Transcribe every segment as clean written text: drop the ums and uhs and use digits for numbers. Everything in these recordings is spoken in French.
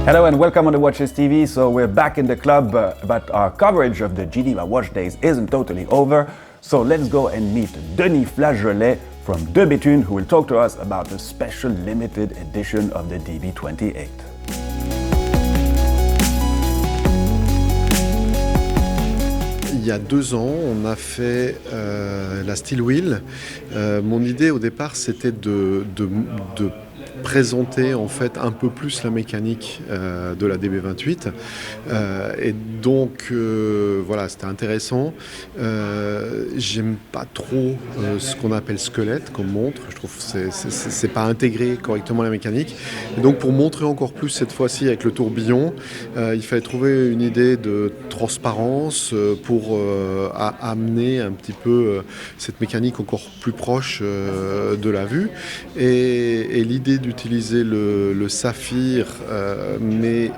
Hello and welcome on the Watches TV. So we're back in the club, but our coverage of the Geneva Watch Days isn't totally over. So let's go and meet Denis Flageolet from De Bethune, who will talk to us about the special limited edition of the DB28. Il y a 2 ans, on a fait la Steel Wheel. Mon idée au départ, c'était de présenter en fait un peu plus la mécanique de la DB28 et donc voilà, c'était intéressant. J'aime pas trop ce qu'on appelle squelette comme montre, je trouve que c'est pas intégré correctement la mécanique, et donc pour montrer encore plus cette fois-ci avec le tourbillon, il fallait trouver une idée de transparence pour amener un petit peu cette mécanique encore plus proche de la vue, et l'idée d'utiliser le saphir mais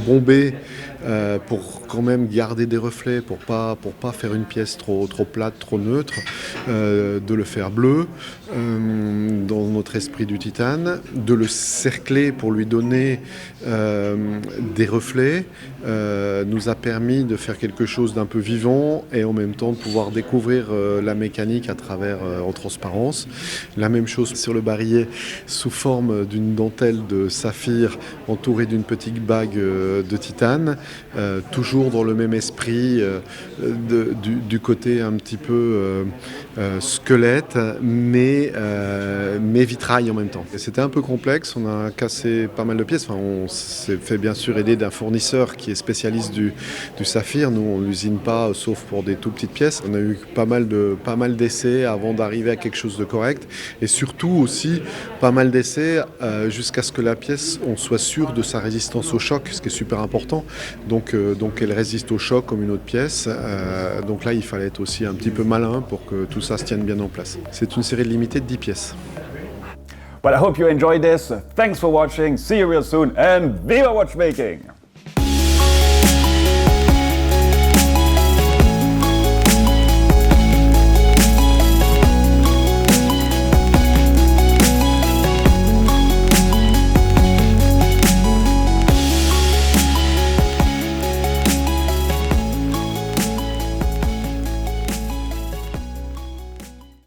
bombé pour quand même garder des reflets, pour pas faire une pièce trop plate, trop neutre, de le faire bleu dans notre esprit du titane, de le cercler pour lui donner des reflets, nous a permis de faire quelque chose d'un peu vivant et en même temps de pouvoir découvrir la mécanique à travers en transparence. La même chose sur le barillet sous forme d'une dentelle de saphir entourée d'une petite bague de titane, toujours dans le même esprit du côté un petit peu squelette, mais vitrail en même temps. C'était un peu complexe, on a cassé pas mal de pièces, enfin, on s'est fait bien sûr aider d'un fournisseur qui est spécialiste du saphir. Nous on l'usine pas sauf pour des tout petites pièces. On a eu pas mal d'essais avant d'arriver à quelque chose de correct, et surtout aussi pas mal d'essais jusqu'à ce que la pièce, on soit sûr de sa résistance au choc, ce qui est super important. Donc elle résiste au choc comme une autre pièce. Donc là il fallait être aussi un petit peu malin pour que tout ça se tienne bien en place. C'est une série limitée de 10 pièces. Well, I hope you enjoyed this. Thanks for watching. See you real soon and viva watchmaking!